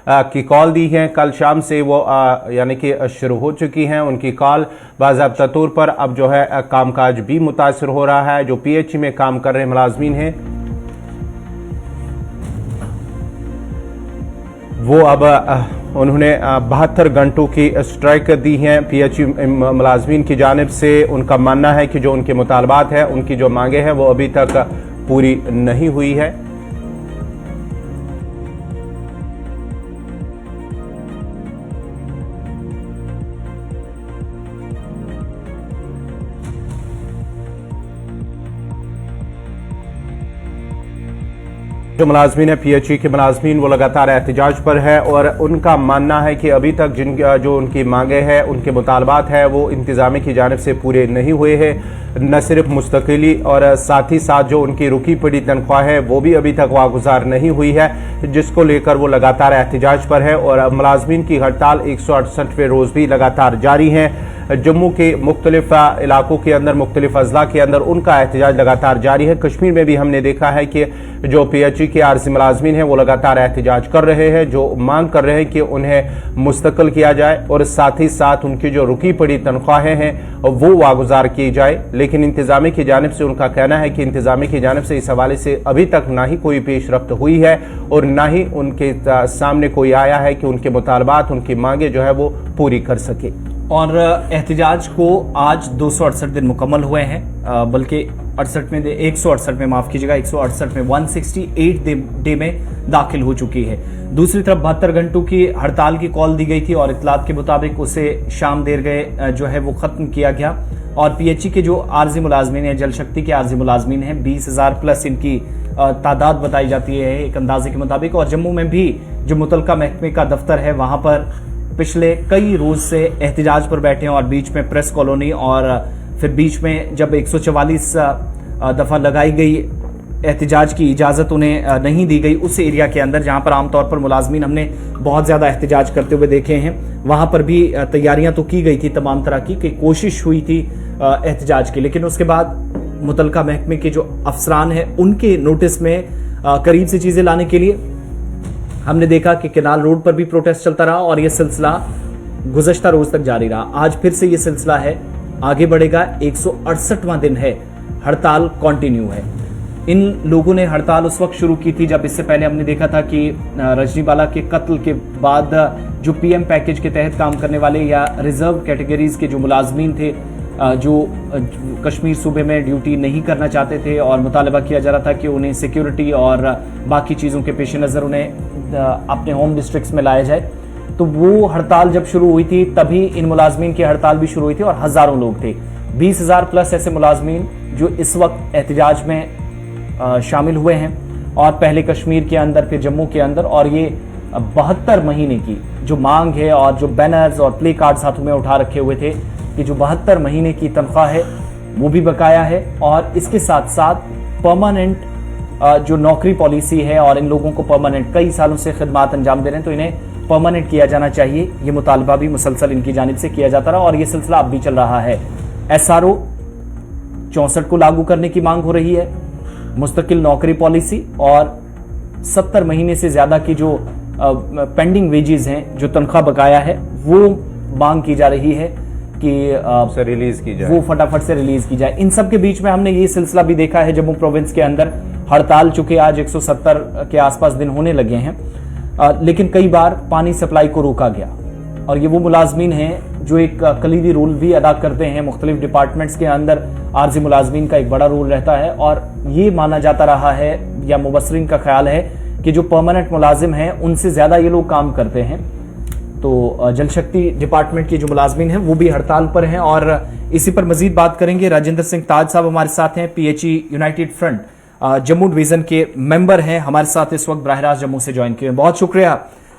B: की कॉल दी है। कल शाम से वो यानी कि शुरू हो चुकी हैं उनकी कॉल बाज़ाब्ता तौर पर। अब जो है कामकाज भी मुतासर हो रहा है। जो PHE में काम कर रहे मुलाजमीन हैं वो अब उन्होंने 72 घंटों की स्ट्राइक दी है PHE मुलाजमीन की जानिब से। उनका मानना है कि जो उनके मुतालबात है, उनकी जो मांगे हैं, वो अभी तक पूरी नहीं हुई है। जो मुलाजमीन है PHE के मुलाजमीन, वो लगातार एहतजाज पर है और उनका मानना है कि अभी तक जो उनकी मांगे हैं, उनके मुतालबात है, वो इंतजामिया की जानिब से पूरे नहीं हुए हैं। न सिर्फ मुस्तकिली और साथ ही साथ जो उनकी रुकी पड़ी तनख्वाह है, वो भी अभी तक वागुजार नहीं हुई है, जिसको लेकर वो लगातार एहतजाज पर है। और मुलाजमीन की हड़ताल 168वें रोज़ भी लगातार जारी है। जम्मू के मुख्तलिफ इलाकों के अंदर, मुख्तलिफ अजला के अंदर उनका एहतजाज लगातार जारी है। कश्मीर में भी हमने देखा है कि जो PHE के आरजी मुलाजमीन हैं, वो लगातार एहतजाज कर रहे हैं, जो मांग कर रहे हैं कि उन्हें मुस्तकिल किया जाए और साथ ही साथ उनकी जो रुकी पड़ी तनख्वाहें हैं वो वागुजार की जाए। लेकिन इंतजामिया की जानिब से उनका कहना है कि इंतजामिया की जानिब से इस हवाले से अभी तक ना ही कोई पेशरफ्त हुई है और ना ही उनके सामने कोई आया है कि उनके मुतालबात, उनकी मांगे जो है वो पूरी कर सके।
A: और एहतजाज को आज 268 दिन मुकम्मल हुए हैं, बल्कि 168 में माफ कीजिएगा, 168 में 168 डे में दाखिल हो चुकी है। दूसरी तरफ 72 घंटों की हड़ताल की कॉल दी गई थी और इत्तलात के मुताबिक उसे शाम देर गए जो है वो खत्म किया गया। और पीएचई के जो आर्जी मुलाजमीन है, जल शक्ति के आर्जी मुलाजमीन हैं, 20,000 प्लस इनकी तादाद बताई जाती है एक अंदाजे के मुताबिक। और जम्मू में भी जो मुतलका महकमे का दफ्तर है वहां पर पिछले कई रोज से एहतजाज पर बैठे हैं और बीच में प्रेस कॉलोनी और फिर बीच में जब 144 दफा लगाई गई एहतजाज की इजाजत उन्हें नहीं दी गई उस एरिया के अंदर जहां पर आमतौर पर मुलाजमीन हमने बहुत ज्यादा एहतजाज करते हुए देखे हैं, वहां पर भी तैयारियां तो की गई थी तमाम तरह की कोशिश हुई थी एहतजाज की। लेकिन उसके बाद मुतलका महकमे के जो अफसरान हैं उनके नोटिस में करीब से चीजें लाने के लिए हमने देखा कि केनाल रोड पर भी प्रोटेस्ट चलता रहा और यह सिलसिला गुज़श्ता रोज तक जारी रहा। आज फिर से यह सिलसिला है, आगे बढ़ेगा। 168वां दिन है, हड़ताल कंटिन्यू है। इन लोगों ने हड़ताल उस वक्त शुरू की थी जब इससे पहले हमने देखा था कि रजनीवाला के कत्ल के बाद जो पीएम पैकेज के तहत काम करने वाले या रिजर्व कैटेगरीज के जो मुलाजमीन थे जो कश्मीर सूबे में ड्यूटी नहीं करना चाहते थे और मुतालबा किया जा रहा था कि उन्हें सिक्योरिटी और बाकी चीज़ों के पेश नज़र उन्हें अपने होम डिस्ट्रिक्ट्स में लाया जाए, तो वो हड़ताल जब शुरू हुई थी तभी इन मुलाजमीन की हड़ताल भी शुरू हुई थी और हज़ारों लोग थे। 20,000 प्लस ऐसे मुलाजमीन जो इस वक्त एहतजाज में शामिल हुए हैं और पहले कश्मीर के अंदर फिर जम्मू के अंदर। और ये 72 महीने की जो मांग है और जो बैनर्स और प्ले कार्ड्स हाथों में उठा रखे हुए थे कि जो 72 महीने की तनख्वाह है वो भी बकाया है और इसके साथ साथ परमानेंट जो नौकरी पॉलिसी है और इन लोगों को परमानेंट कई सालों से खिदमात अंजाम दे रहे हैं तो इन्हें परमानेंट किया जाना चाहिए। ये मुतालबा भी मुसलसल इनकी जानिब से किया जाता रहा और ये सिलसिला अब भी चल रहा है। SRO 64 को लागू करने की मांग हो रही है, मुस्तकिल नौकरी पॉलिसी और 70 महीने से ज्यादा की जो पेंडिंग वेजेस हैं, जो तनख्वाह बकाया है, वो मांग की जा रही है कि
B: रिलीज की जाए,
A: वो फटाफट से रिलीज की जाए। इन सब के बीच में हमने ये सिलसिला भी देखा है जम्मू प्रोविंस के अंदर हड़ताल, चुके आज 170 के आसपास दिन होने लगे हैं, लेकिन कई बार पानी सप्लाई को रोका गया। और ये वो मुलाजमीन हैं जो एक कलीदी रोल भी अदा करते हैं मुख्तलिफ डिपार्टमेंट्स के अंदर। आर्जी मुलाजमीन का एक बड़ा रोल रहता है और ये माना जाता रहा है या मुबसरीन का ख्याल है कि जो परमानेंट मुलाजिम हैं उनसे ज्यादा ये लोग काम करते हैं। तो जल शक्ति डिपार्टमेंट के जो मुलाजमीन हैं वो भी हड़ताल पर हैं और इसी पर मजीद बात करेंगे। राजेंद्र सिंह ताज साहब हमारे साथ हैं, PHE United front Jammu division के मेंबर हैं, हमारे साथ इस वक्त बराह रास्त जम्मू से ज्वाइन किए। बहुत शुक्रिया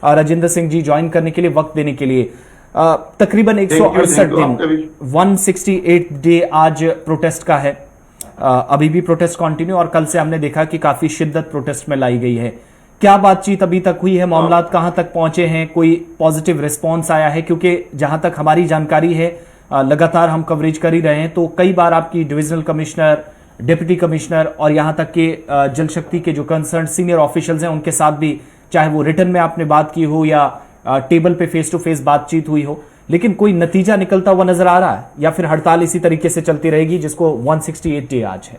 A: राजेंद्र सिंह जी ज्वाइन करने के लिए, वक्त देने के लिए। तकरीबन 168 दिन, 168 डे आज प्रोटेस्ट का है। अभी भी प्रोटेस्ट कंटिन्यू और कल से हमने देखा कि काफी शिद्दत प्रोटेस्ट में लाई गई है। क्या बातचीत अभी तक हुई है, मामला कहां तक पहुंचे हैं, कोई पॉजिटिव रिस्पांस आया है? क्योंकि जहां तक हमारी जानकारी है, लगातार हम कवरेज कर ही रहे हैं, तो कई बार आपकी डिविजनल कमिश्नर, डिप्टी कमिश्नर और यहां तक के जल शक्ति के जो कंसर्न सीनियर ऑफिशियल्स हैं उनके साथ भी, चाहे वो रिटर्न में आपने बात की हो या टेबल पे फेस टू फेस बातचीत हुई हो, लेकिन कोई नतीजा निकलता हुआ नजर आ रहा है या फिर हड़ताल इसी तरीके से चलती रहेगी जिसको 168 डे आज है?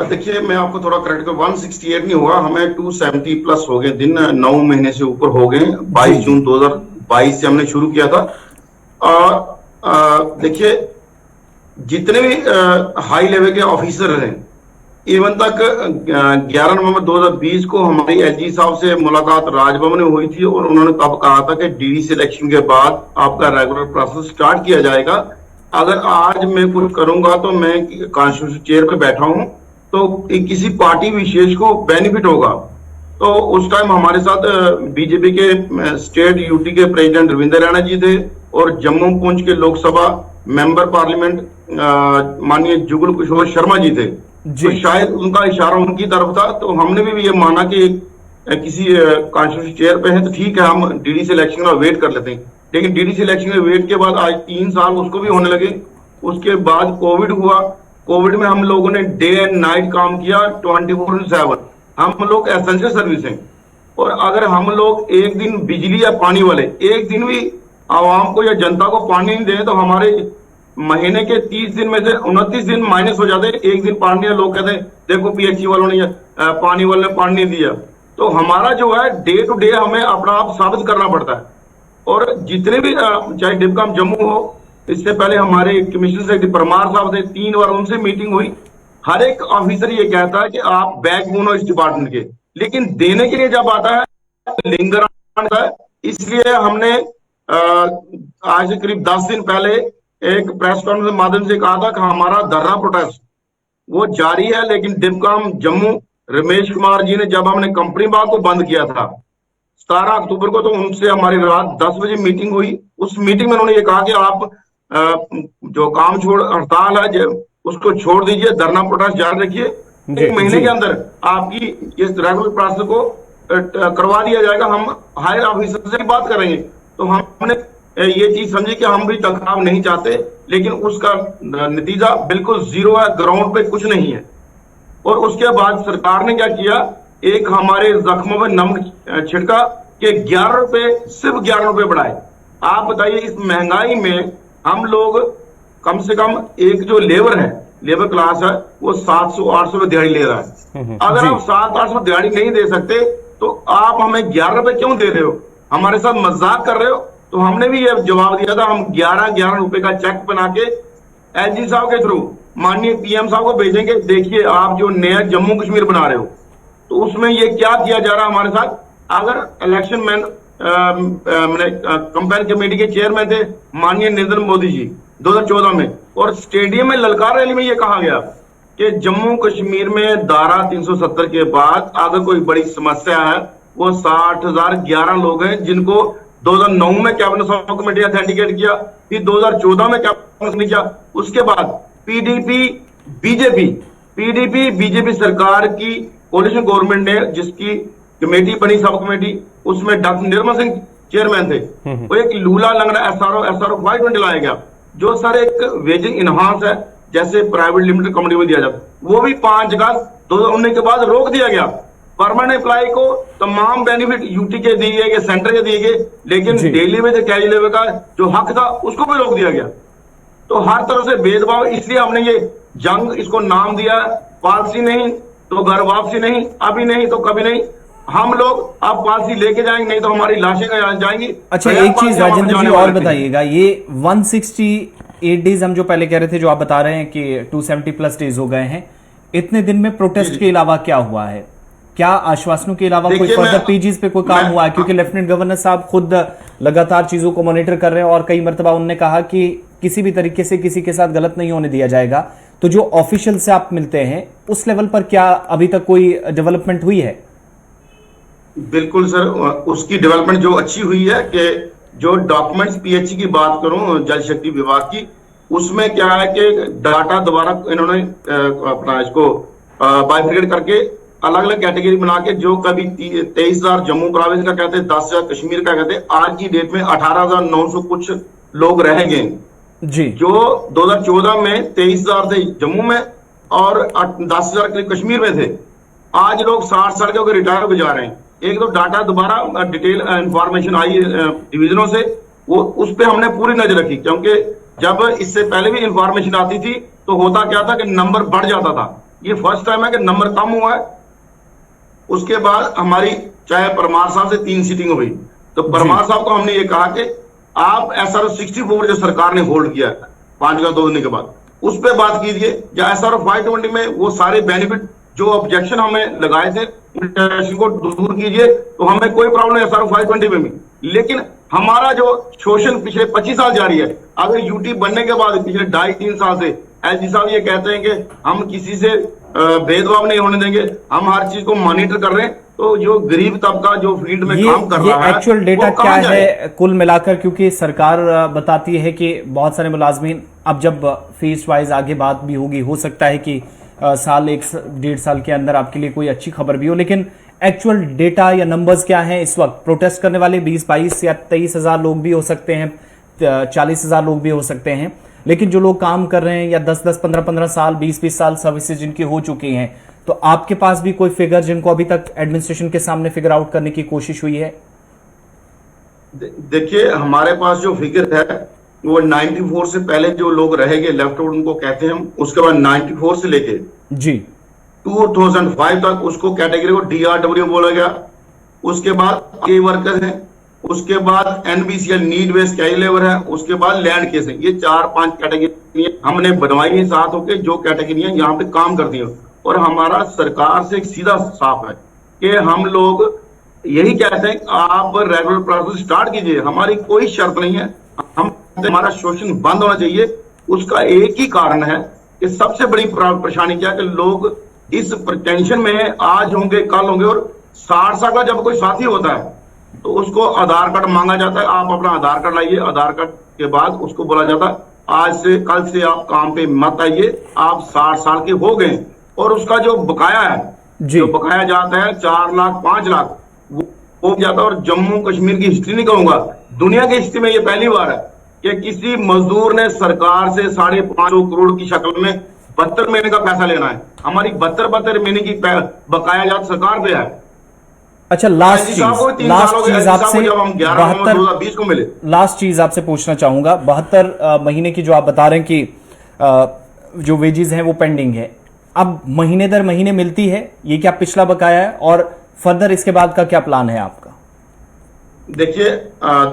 D: देखिए, मैं आपको थोड़ा करेक्ट करूं, 168 नहीं हुआ, हमें 270 प्लस हो गए दिन, 9 महीने से ऊपर हो गए। 22 जून 2022 से हमने शुरू किया था। देखिए, जितने भी हाई लेवल के ऑफिसर हैं, इवन तक 11 नवंबर 2020 को हमारी एलजी साहब से मुलाकात राजभवन में हुई थी और उन्होंने तब कहा था कि डीडी सिलेक्शन के बाद आपका रेगुलर प्रोसेस स्टार्ट किया जाएगा। अगर आज मैं कुछ करूंगा तो मैं कॉन्स्टिट्यूशन चेयर पे बैठा हूं तो किसी पार्टी विशेष को बेनिफिट होगा। तो उस टाइम हमारे साथ बीजेपी के स्टेट यूटी के प्रेसिडेंट रविंदर रैना जी थे और जम्मू पुंछ के लोकसभा मेंबर पार्लियामेंट माननीय जुगल किशोर शर्मा जी थे। तो शायद उनका इशारा उनकी तरफ था, तो हमने भी ये माना कि किसी कॉन्स्टिट्यूशन चेयर पे है तो ठीक है, हम डीडी सिलेक्शन का वेट कर लेते हैं। लेकिन डीडी सिलेक्शन के वेट के बाद आज 3 साल उसको भी होने लगे। उसके बाद कोविड हुआ। कोविड में हम लोगों ने डे एंड नाइट काम किया, 24/7। हम लोग एसेंशियल सर्विस हैं और अगर हम लोग एक दिन बिजली या पानी वाले एक दिन भी आवाम को या जनता को पानी नहीं दे तो हमारे महीने के 30 दिन में से 29 दिन माइनस हो जाते। एक दिन पानी है, लोग कहते हैं देखो पीएचसी वालों ने पानी वाले ने पानी नहीं दिया। तो हमारा जो है डे टू डे हमें अपना आप साबित करना पड़ता है। और जितने भी चाहे डिपकाम जम्मू हो, इससे पहले हमारे कमिश्नर सेक्रेटरी परमार साहब थे, 3 बार उनसे मीटिंग हुई। हर एक ऑफिसर ये कहता है कि आप बैकबोन हो इस डिपार्टमेंट के, लेकिन देने के लिए जब आता है लिंगर आता है। इसलिए हमने आज से करीब 10 दिन पहले एक प्रेस कॉन्फ्रेंस के माध्यम से कहा था कि हमारा धरना प्रोटेस्ट वो जारी है। लेकिन डिपकाम जम्मू रमेश कुमार जी ने जब हमने कंपनी बाग को बंद किया था 17 अक्टूबर को, तो उनसे हमारी रात 10 बजे मीटिंग हुई। उस मीटिंग में उन्होंने ये कहा कि आप जो काम छोड़ हड़ताल है उसको छोड़ दीजिए, धरना प्रोटेस्ट जारी रखिए। 1 महीने के अंदर आपकी इस रेगुलर प्रोसेस को करवा दिया जाएगा। हम हायर ऑफिसर से बात करेंगे। तो हमने ये चीज समझी कि हम भी टकराव नहीं चाहते, लेकिन उसका नतीजा बिल्कुल जीरो है, ग्राउंड पे कुछ नहीं है। और उसके बाद सरकार ने क्या किया, एक हमारे जख्मों में नमक छिड़का कि 11 रुपए, सिर्फ 11 रुपए बढ़ाए। आप बताइए, इस महंगाई में हम लोग कम से कम एक जो लेबर है, लेबर क्लास है, वो 700-800 रुपए दिहाड़ी ले रहा है। अगर आप 700-800 दिहाड़ी नहीं दे सकते तो आप हमें 11 रुपए क्यों दे रहे हो, हमारे साथ मजाक कर रहे हो। तो हमने भी ये जवाब दिया था, हम 11-11 रुपए का चेक बना के एलजी साहब के थ्रू माननीय पीएम साहब को भेजेंगे। देखिए आप जो नया जम्मू कश्मीर बना रहे हो, तो उसमें ये क्या किया जा रहा है हमारे साथ। अगर इलेक्शन मैन कंपेयर कमेटी के चेयरमैन थे माननीय नरेंद्र मोदी जी 2014 में, और स्टेडियम में ललकार रैली में ये कहा गया कि जम्मू कश्मीर में धारा 370 के बाद अगर कोई बड़ी समस्या है, वो 60,011 लोग हैं जिनको 2009 में कैबिनेट सब कमेटी ऑथेंटिकेट किया, फिर 2014 में कैबिनेट किया। उसके बाद पीडीपी बीजेपी सरकार की कोalition गवर्नमेंट ने जिसकी कमेटी बनी, सब कमेटी, उसमें डॉक्टर निर्मल सिंह चेयरमैन थे। वो एक लूला लंगड़ा एसआरओ 520 लाया गया, जो सर एक वेजिंग इनहांस है, जैसे प्राइवेट लिमिटेड कंपनी में दिया जाता, वो भी 5 अगस्त 2019 के बाद रोक दिया गया। परमानेंट एम्प्लॉय को तमाम बेनिफिट यूटी के दिए गए, सेंटर के दिए गए, लेकिन डेली में जो कैजुअल लेबर का जो हक था उसको भी रोक दिया गया। तो हर तरह से भेदभाव, इसलिए हमने ये जंग इसको नाम दिया, पॉलिसी नहीं तो घर वापसी नहीं, अभी नहीं तो कभी नहीं। हम लोग अब पॉलिसी लेके जाएंगे, नहीं तो हमारी लाशें जाएंगी।
A: अच्छा, एक चीज राजेंद्र जी और बताइएगा, ये 168 डेज हम जो पहले कह रहे थे, जो आप बता रहे हैं कि 270 प्लस डेज हो गए हैं, इतने दिन में प्रोटेस्ट के अलावा क्या हुआ है? क्या आश्वासनों के अलावा कोई फर्दर पेजेस पे कोई काम हुआ है? क्योंकि लेफ्टिनेंट गवर्नर साहब खुद लगातार चीजों को मॉनिटर कर रहे हैं और कई मरतबा उन्होंने कहा कि किसी भी तरीके से किसी के साथ गलत नहीं होने दिया जाएगा। तो जो ऑफिशियल से आप मिलते हैं, उस लेवल पर क्या अभी तक कोई डेवलपमेंट हुई है?
D: बिल्कुल सर, उसकी डेवलपमेंट जो अच्छी हुई है कि जो डॉक्यूमेंट्स पीएचई की बात करूं जल शक्ति विभाग की, उसमें क्या है कि डाटा दोबारा इन्होंने अपना इसको बाइफिकेट करके अलग अलग कैटेगरी बना के, जो कभी 23,000 जम्मू प्रोविंस का कहते, 10,000 कश्मीर का कहते, आज की डेट में 18,900 कुछ लोग रह गए जी। जो 2014 में 23,000 थे जम्मू में और 10,000 कश्मीर में थे। आज लोग 60 साल के होकर रिटायर हो जा रहे हैं। एक तो डाटा दोबारा डिटेल इंफॉर्मेशन आई डिविजनों से, वो उस पर हमने पूरी नजर रखी, क्योंकि जब इससे पहले भी इंफॉर्मेशन आती थी तो होता क्या था कि नंबर बढ़ जाता था। ये फर्स्ट टाइम है कि नंबर कम हुआ है। उसके बाद हमारी चाहे परमार साहब से 3 सीटिंग हुई, तो परमार साहब को हमने ये कहा कि आप SRO 64 जो सरकार ने होल्ड किया 5 अगस्त 2019 के बाद, उस पर बात कीजिए। या SRO 520 में वो सारे बेनिफिट जो ऑब्जेक्शन हमें लगाए थे उन को दूर कीजिए, तो हमें कोई प्रॉब्लम नहीं SRO 520 में भी। लेकिन हमारा जो शोषण पिछले 25 साल जारी है, अगर यूटी बनने के बाद पिछले 2.5-3 साल से एलजी साहब ये कहते हैं कि हम किसी से भेदभाव नहीं होने देंगे, हम हर चीज को मॉनिटर कर रहे हैं, तो जो गरीब तबका जो फील्ड में काम कर रहा है,
A: एक्चुअल डेटा क्या है कुल मिलाकर? क्योंकि सरकार बताती है कि बहुत सारे मुलाजमीन, अब जब फेज वाइज आगे बात भी होगी, हो सकता है कि साल 1-1.5 साल के अंदर आपके लिए कोई अच्छी खबर भी हो, लेकिन एक्चुअल डेटा या नंबर्स क्या हैं इस वक्त? प्रोटेस्ट करने वाले 20-22 या 23,000 लोग भी हो सकते हैं, 40,000 लोग भी हो सकते हैं, लेकिन जो लोग काम कर रहे हैं या 10-10, 15-15 साल, 20-20 साल सर्विसेज जिनकी हो चुकी हैं, तो आपके पास भी कोई फिगर जिनको अभी तक एडमिनिस्ट्रेशन के सामने फिगर आउट करने की कोशिश हुई है?
D: देखिए, हमारे पास जो फिगर है वो 94 से पहले जो लोग रहेंगे लेफ्ट आउट उनको कहते हैं हम, उसके बाद 94 से लेके
A: जी
D: 2005 तक उसको कैटेगरी को DRW बोला गया। उसके बाद के वर्कर्स हैं, उसके बाद NBCL need based carry labour है, उसके बाद लैंड केस है। ये 4-5 कैटेगरी हमने बनवाई है साथ होके, जो कैटेगरियां यहाँ पे काम करती है। और हमारा सरकार से एक सीधा साफ है कि हम लोग यही कहते हैं आप रेगुलर प्रोसेस स्टार्ट कीजिए, हमारी कोई शर्त नहीं है। हम हमारा शोषण बंद होना चाहिए। उसका एक ही कारण है कि सबसे बड़ी परेशानी क्या है कि लोग इस टेंशन में आज होंगे कल होंगे, और 60 साल का जब कोई साथी होता है तो उसको आधार कार्ड मांगा जाता है, आप अपना आधार कार्ड लाइए। आधार कार्ड के बाद उसको बोला जाता है आज से कल से आप काम पे मत आइए, आप 60 साल के हो गए। और उसका जो बकाया है, जो बकाया जाता है 4 लाख 5 लाख वो जाता है। और जम्मू कश्मीर की हिस्ट्री नहीं कहूंगा, दुनिया की हिस्ट्री में ये पहली बार है कि किसी मजदूर ने सरकार से 550 करोड़ की शक्ल में 72 महीने का पैसा लेना है। हमारी 72 महीने की बकाया जात सरकार पे है।
A: अच्छा, लास्ट चीज आपसे
D: जब हम 11 नवंबर 2020 को मिले,
A: लास्ट चीज आपसे पूछना चाहूंगा, 72 महीने की जो आप बता रहे हैं कि जो वेजेस हैं वो पेंडिंग है, अब महीने दर महीने मिलती है, ये क्या पिछला बकाया है? और फर्दर इसके बाद का क्या प्लान है आपका?
D: देखिए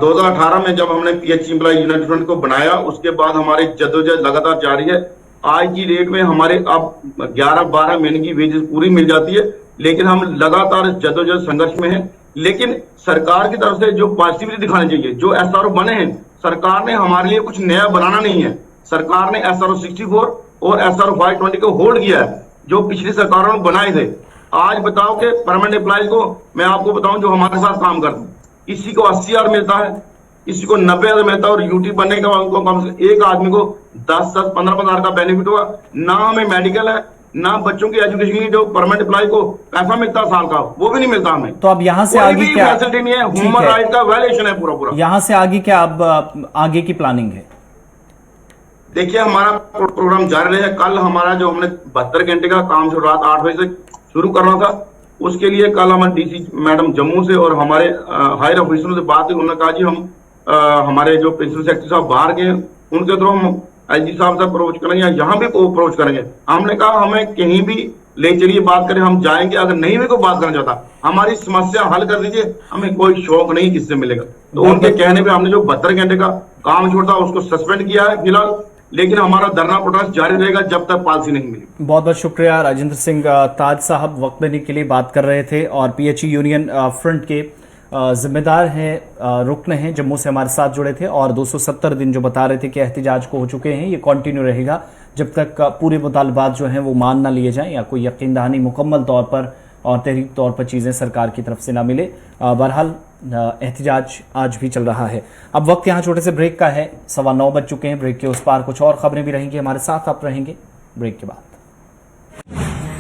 D: 2018 में जब हमने PH एम्प्लॉय यूनिट फ्रंट को बनाया, उसके बाद हमारी जद्दोजहद लगातार जारी है। आज की डेट में हमारे अब 11-12 महीने की वेजेस पूरी मिल जाती है, लेकिन हम लगातार जद्दोजहद संघर्ष में हैं। लेकिन सरकार की तरफ से जो पॉजिटिविटी दिखानी चाहिए, जो SRO बने हैं, सरकार ने हमारे लिए कुछ नया बनाना नहीं है। सरकार ने SRO 64 और SRO 520 को होल्ड किया है, जो पिछली सरकारों ने बनाए थे। आज बताओ कि परमानेंट एम्प्लॉय को मैं आपको बताऊं जो हमारे साथ काम करते हैं, किसी को 80,000 मिलता है, किसी को 90,000 मिलता है, और यूटी बनने का उनको कम से एक आदमी को 10-15,000 का बेनिफिट हुआ। ना हमें मेडिकल है, ना बच्चों की एजुकेशन की जो परमानेंट एम्प्लॉय को पैसा मिलता है साल का, वो भी नहीं मिलता हमें।
A: तो अब यहाँ से आगे क्या
D: फैसिलिटी नहीं है, ह्यूमन राइट का वायलेशन है पूरा।
A: यहाँ से आगे क्या अब आगे की प्लानिंग है?
D: देखिए हमारा प्रोग्राम जारी रहेगा। कल हमारा जो हमने 72 घंटे का काम शुरू रात 8 बजे से शुरू करना था, उसके लिए कल हमारे DC मैडम जम्मू से और हमारे हायर ऑफिसरों से बात हुई। उन्होंने कहा जी हम हमारे जो प्रिंसिपल सेक्रेटरी साहब बाहर गए, उनके थ्रू हम IG साहब से अप्रोच करेंगे या यहाँ भी अप्रोच करेंगे। हमने कहा हमें कहीं भी ले चलिए, बात करें, हम जाएंगे। अगर नहीं भी कोई बात करना चाहता, हमारी समस्या हल कर दीजिए, हमें कोई शौक नहीं किससे मिलेगा। तो उनके कहने पे हमने जो 72 घंटे का काम छोड़ा उसको सस्पेंड किया है फिलहाल, लेकिन हमारा धरना प्रोटेस्ट जारी रहेगा जब तक पॉलिसी नहीं मिली।
A: बहुत बहुत शुक्रिया राजेंद्र सिंह ताज साहब, वक्त देने के लिए बात कर रहे थे। और PHE यूनियन फ्रंट के जिम्मेदार हैं, रुकन हैं, जम्मू से हमारे साथ जुड़े थे। और 270 दिन जो बता रहे थे कि एहतिजाज को हो चुके हैं, ये कंटिन्यू रहेगा जब तक पूरे मुतालबात जो हैं वो मान ना लिए जाएं या कोई यकीन दहानी मुकम्मल तौर पर और तहरीक तौर पर चीज़ें सरकार की तरफ से ना मिले। बहरहाल एहतिजाज आज भी चल रहा है। अब वक्त यहाँ छोटे से ब्रेक का है, 9:15 बज चुके हैं। ब्रेक के उस पार कुछ और खबरें भी रहेंगी, हमारे साथ आप रहेंगे ब्रेक के बाद।